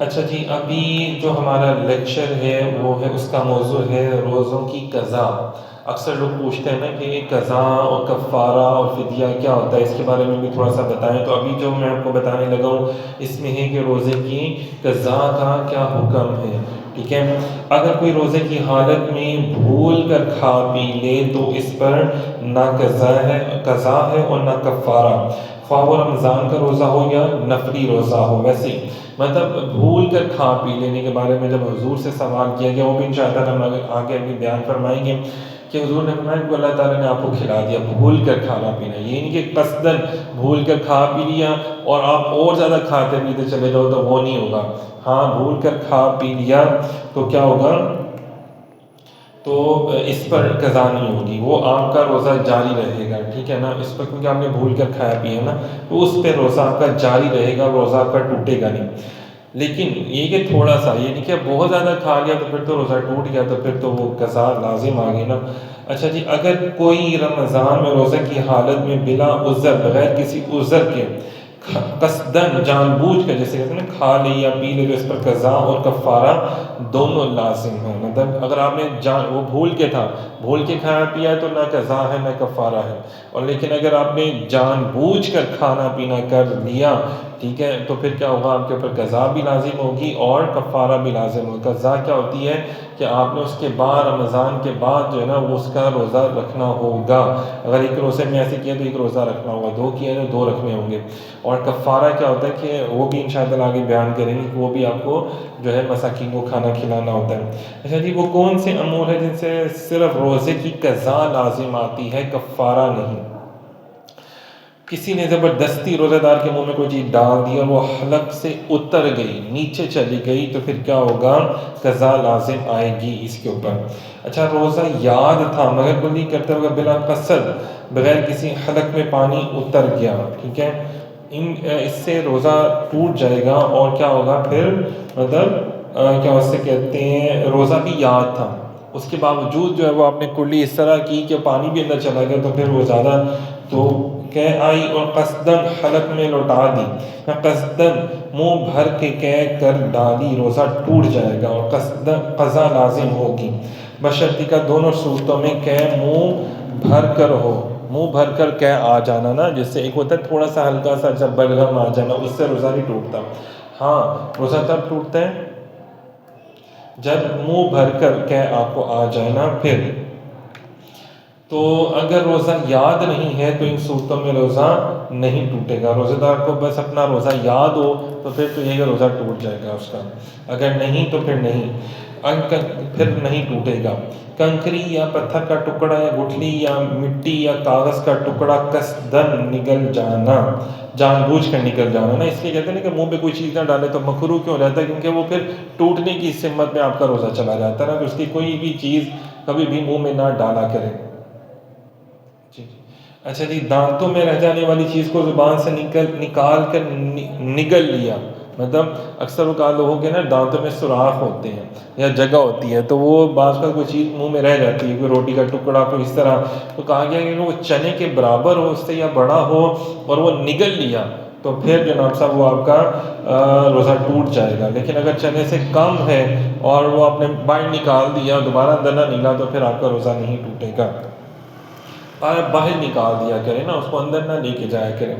اچھا جی، ابھی جو ہمارا لیکچر ہے وہ ہے، اس کا موضوع ہے روزوں کی قضا۔ اکثر لوگ پوچھتے ہیں نا کہ قضا اور کفارہ اور فدیہ کیا ہوتا ہے، اس کے بارے میں بھی تھوڑا سا بتائیں۔ تو ابھی جو میں آپ کو بتانے لگا ہوں اس میں ہے کہ روزے کی قضا کا کیا حکم ہے، ٹھیک ہے۔ اگر کوئی روزے کی حالت میں بھول کر کھا پی لے تو اس پر نہ قضا ہے اور نہ کفارہ، خواہ وہ رمضان کا روزہ ہو یا نفلی روزہ ہو۔ ویسے مطلب بھول کر کھا پی لینے کے بارے میں جب حضور سے سوال کیا گیا، وہ بھی انشاءاللہ ہم آگے ابھی بیان فرمائیں گے کہ حضور نے فرمایا کہ اللہ تعالیٰ نے آپ کو کھلا دیا بھول کر کھانا پینا، یہ نہیں کہ قصداً بھول کر کھا پی لیا اور آپ اور زیادہ کھاتے پیتے چلے جاؤ، تو وہ نہیں ہوگا۔ ہاں، بھول کر کھا پی لیا تو کیا ہوگا، تو اس پر قضا نہیں ہوگی، وہ آپ کا روزہ جاری رہے گا، ٹھیک ہے نا۔ اس پر کیونکہ آپ نے بھول کر کھایا پیا نا، تو اس پہ روزہ آپ کا جاری رہے گا، روزہ آپ کا ٹوٹے گا نہیں۔ لیکن یہ کہ تھوڑا سا، یہ نہیں کہ بہت زیادہ کھا لیا تو پھر تو روزہ ٹوٹ گیا، تو پھر تو وہ قضا لازم آ گئی نا۔ اچھا جی، اگر کوئی رمضان میں روزے کی حالت میں بلا عذر، بغیر کسی عذر کے قصداً جان بوجھ کر، جیسے کہتے ہیں نا، کھا لے یا پی لے، تو اس پر قضا اور کفارہ دونوں لازم ہیں۔ مطلب اگر آپ نے وہ بھول کے تھا، بھول کے کھایا پیا ہے تو نہ قضا ہے نہ کفارہ ہے، اور لیکن اگر آپ نے جان بوجھ کر کھانا پینا کر لیا، ٹھیک ہے، تو پھر کیا ہوگا، آپ کے اوپر قضا بھی لازم ہوگی اور کفارہ بھی لازم ہوگا۔ قضا کیا ہوتی ہے کہ آپ نے اس کے بعد، رمضان کے بعد جو ہے نا، وہ اس کا روزہ رکھنا ہوگا۔ اگر ایک روزے میں ایسے کیا تو ایک روزہ رکھنا ہوگا، دو کیا تو دو رکھنے ہوں گے۔ اور کفارہ کیا ہوتا ہے کہ وہ بھی انشاءاللہ آگے بیان کریں گے کہ وہ بھی آپ کو جو ہے مساکین کو کھانا کھلانا ہوتا ہے۔ اچھا جی، وہ کون سے امور ہیں جن سے صرف روزے کی قضا لازم آتی ہے، کفارہ نہیں؟ کسی نے زبردستی روزہ دار کے منہ میں کوئی چیز ڈال دی اور وہ حلق سے اتر گئی، نیچے چلی گئی، تو پھر کیا ہوگا، قضا لازم آئے گی اس کے اوپر۔ اچھا، روزہ یاد تھا مگر کلی کرتے ہوئے بلا قصد، بغیر کسی حلق میں پانی اتر گیا، ٹھیک ہے، اس سے روزہ ٹوٹ جائے گا۔ اور کیا ہوگا پھر، مطلب کیا اسے کہتے ہیں، روزہ بھی یاد تھا، اس کے باوجود جو ہے وہ آپ نے کلی اس طرح کی کہ پانی بھی اندر چلا گیا، تو پھر وہ زیادہ تو کہہ آئی اور قصداً حلق میں لوٹا دی، قصداً منہ بھر کے کہہ کر ڈالی، روزہ ٹوٹ جائے گا اور قضا لازم ہوگی، بشرطی کا دونوں صورتوں میں کہہ منہ بھر کر ہو۔ منہ بھر کر کہہ آ جانا نا، جس سے ایک ہوتا ہے تھوڑا سا ہلکا سا جب بلغم آ جانا، اس سے روزہ نہیں ٹوٹتا۔ ہاں، روزہ تب ٹوٹتا ہے جب منہ بھر کر کہہ آپ کو آ جائے نا۔ پھر تو اگر روزہ یاد نہیں ہے تو ان صورتوں میں روزہ نہیں ٹوٹے گا۔ روزہ دار کو بس اپنا روزہ یاد ہو تو پھر تو یہ روزہ ٹوٹ جائے گا اس کا، اگر نہیں تو پھر نہیں، پھر نہیں ٹوٹے گا۔ کنکری یا پتھر کا ٹکڑا یا گٹھلی یا مٹی یا کاغذ کا ٹکڑا قصداً نگل جانا، جان بوجھ کر نکل جانا نا، اس لیے کہتے ہیں نا کہ منہ پہ کوئی چیز نہ ڈالے تو مکروہ کیوں رہتا ہے، کیونکہ وہ پھر ٹوٹنے کی سمت میں آپ کا روزہ چلا جاتا ہے نا، تو اس کی کوئی بھی چیز کبھی بھی منہ میں نہ ڈالا کرے۔ جی۔ اچھا جی، دانتوں میں رہ جانے والی چیز کو زبان سے نکال کر نگل لیا، مطلب اکثر اوقات لوگوں کے نا دانتوں میں سوراخ ہوتے ہیں یا جگہ ہوتی ہے، تو وہ بعض کا کوئی چیز منہ میں رہ جاتی ہے، کوئی روٹی کا ٹکڑا، کوئی اس طرح، تو کہا گیا کہ وہ چنے کے برابر ہو اس سے یا بڑا ہو اور وہ نگل لیا تو پھر جناب صاحب وہ آپ کا روزہ ٹوٹ جائے گا۔ لیکن اگر چنے سے کم ہے اور وہ آپ نے باہر نکال دیا، دوبارہ اندر نہ نکلا، تو پھر آپ کا روزہ نہیں ٹوٹے گا۔ باہر نکال دیا کریں نا، اس کو اندر نہ لے کے جایا کریں۔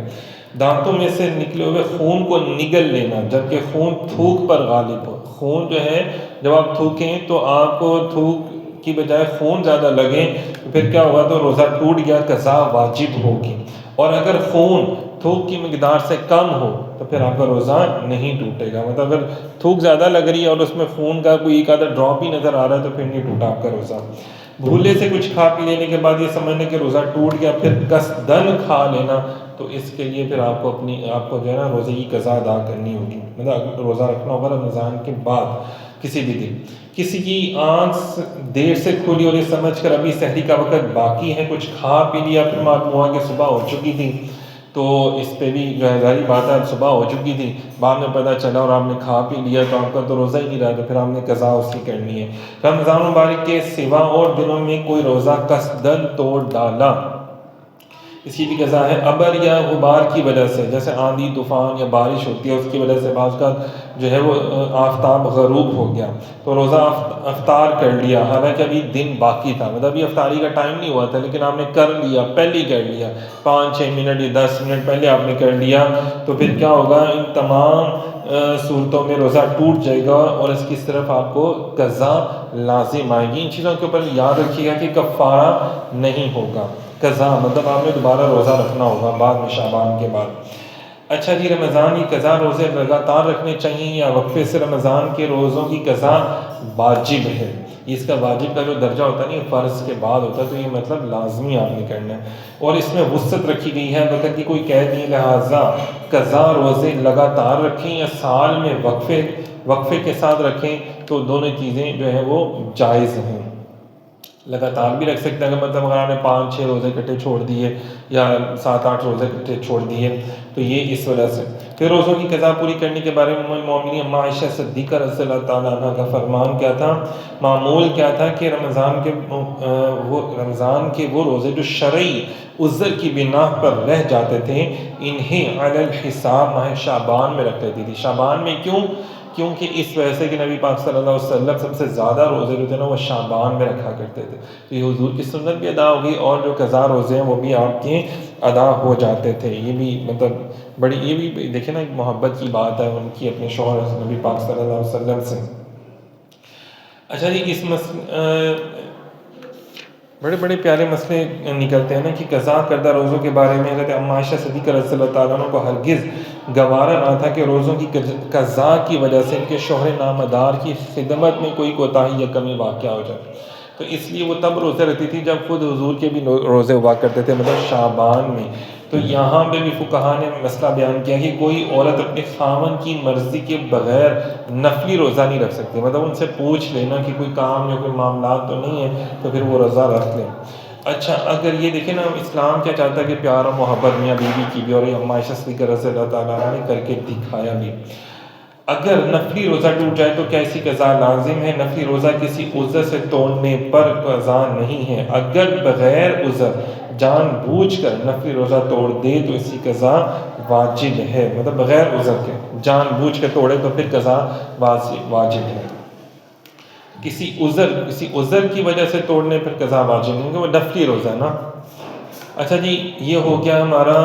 دانتوں میں سے نکلے ہوئے خون کو نگل لینا، جبکہ خون تھوک پر غالب ہو۔ خون جو ہے جب آپ تھوکیں تو آپ کو تھوک کی بجائے خون زیادہ لگے تو پھر کیا ہوا، تو روزہ ٹوٹ گیا، قضا واجب ہوگی۔ اور اگر خون تھوک کی مقدار سے کم ہو تو پھر آپ کا روزہ نہیں ٹوٹے گا۔ مطلب اگر تھوک زیادہ لگ رہی ہے اور اس میں خون کا کوئی ایک آدھا ڈراپ ہی نظر آ رہا ہے تو پھر نہیں ٹوٹا آپ کا روزہ۔ بھولے سے کچھ کھا پی لینے کے بعد یہ سمجھنے کہ روزہ ٹوٹ گیا، پھر قصداً کھا لینا، تو اس کے لیے پھر آپ کو جو ہے نا روزے کی قضا ادا کرنی ہوگی، مطلب روزہ رکھنا ہوگا رمضان کے بعد کسی بھی دن۔ کسی کی آنکھ دیر سے کھلی اور یہ سمجھ کر ابھی سحری کا وقت باقی ہے، کچھ کھا پی لیا، پھر معلوم ہوا کہ صبح ہو چکی تھی، تو اس پہ بھی جو ہے ظاہری بات ہے صبح ہو چکی تھی، بعد میں پتہ چلا اور آپ نے کھا پی لیا تو آپ کا تو روزہ ہی نہیں رہا، تو پھر آپ نے قضا اس کی کرنی ہے۔ رمضان مبارک کے سوا اور دنوں میں کوئی روزہ قصداً توڑ ڈالا، اس کی بھی قضا ہے۔ ابر یا غبار کی وجہ سے، جیسے آندھی طوفان یا بارش ہوتی ہے، اس کی وجہ سے بعض کا جو ہے وہ آفتاب غروب ہو گیا تو روزہ افطار کر لیا، حالانکہ ابھی دن باقی تھا، مطلب ابھی افطاری کا ٹائم نہیں ہوا تھا، لیکن آپ نے کر لیا، پہلے ہی کر لیا، 5-6 منٹ یا 10 منٹ پہلے آپ نے کر لیا، تو پھر کیا ہوگا، ان تمام صورتوں میں روزہ ٹوٹ جائے گا اور اس کی صرف آپ کو قضا لازم آئے گی۔ ان چیزوں کے اوپر یاد رکھیے گا کہ کفارہ نہیں ہوگا، قضا مطلب آپ نے دوبارہ روزہ رکھنا ہوگا بعد میں شعبان کے بعد۔ اچھا جی، رمضان کی قضا روزے لگاتار رکھنے چاہیے یا وقفے سے رمضان کے روزوں کی قضا واجب ہے؟ اس کا واجب کا جو درجہ ہوتا ہے نا، یہ فرض کے بعد ہوتا ہے، تو یہ مطلب لازمی آپ نے کرنا ہے، اور اس میں وسعت رکھی گئی ہے، وقت کی کوئی قید نہیں، لہٰذا قضا روزے لگاتار رکھیں یا سال میں وقفے کے ساتھ رکھیں، تو دونوں چیزیں جو ہیں وہ جائز ہیں۔ لگاتار بھی رکھ سکتے ہیں، اگر مطلب اگر آپ نے 5-6 روزے اکٹھے چھوڑ دیے یا 7-8 روزے اکٹھے چھوڑ دیے، تو یہ اس وجہ سے۔ پھر روزوں کی قضا پوری کرنے کے بارے میں ام المومنین اماں عائشہ صدیقہ رضی اللہ تعالیٰ عنہ کا فرمان کیا تھا، معمول کیا تھا کہ رمضان کے وہ روزے جو شرعی عذر کی بنا پر رہ جاتے تھے، انہیں علی الحساب ماہ شعبان میں رکھ لیتی تھی۔ شعبان میں کیوں؟ کیونکہ اس وجہ سے کہ نبی پاک صلی اللہ علیہ وسلم سب سے زیادہ روزے جو تھے نا وہ شعبان میں رکھا کرتے تھے، تو یہ حضور کی سنت بھی ادا ہوگی، اور جو قضا روزے ہیں وہ بھی آپ کے ادا ہو جاتے تھے۔ یہ بھی مطلب بڑی، یہ بھی دیکھیں نا، ایک محبت کی بات ہے ان کی اپنے شوہر نبی پاک صلی اللہ علیہ وسلم سے۔ اچھا جی، بڑے بڑے پیارے مسئلے نکلتے ہیں نا کہ قضا کردہ روزوں کے بارے میں حضرت اماں عائشہ صدیقہ رضی اللہ تعالیٰ عنہ کو ہرگز گوارا نہ تھا کہ روزوں کی قضا کی وجہ سے ان کے شوہر نامدار کی خدمت میں کوئی کوتاہی یا کمی واقع ہو جائے، تو اس لیے وہ تب روزے رکھتی تھی جب خود حضور کے بھی روزے ہوا کرتے تھے، مطلب شعبان میں۔ تو یہاں پہ بھی فقہاء نے مسئلہ بیان کیا کہ کوئی عورت اپنے خاوند کی مرضی کے بغیر نفلی روزہ نہیں رکھ سکتی، مطلب ان سے پوچھ لینا کہ کوئی کام یا کوئی معاملات تو نہیں ہے، تو پھر وہ روزہ رکھ لیں۔ اچھا، اگر یہ دیکھیں نا، اسلام کیا چاہتا ہے کہ پیار و محبت میاں بیوی کی بھی، اور یہ اماں عائشہ صدیقہ رضی اللہ تعالیٰ عنہ نے کر کے دکھایا بھی۔ اگر نفلی روزہ ٹوٹ جائے تو کیا اسی قضا لازم ہے؟ نفلی روزہ کسی عذر سے توڑنے پر قضا نہیں ہے، اگر بغیر عذر جان بوجھ کر نفلی روزہ توڑ دے تو اس کی قضا واجب ہے، مطلب بغیر عذر کے جان بوجھ کے توڑے تو پھر قضا واجب ہے۔ کسی عذر کی وجہ سے توڑنے پر قضا واجب نہیں، کہ وہ نفلی روزہ ہے نا۔ اچھا جی، یہ ہو گیا ہمارا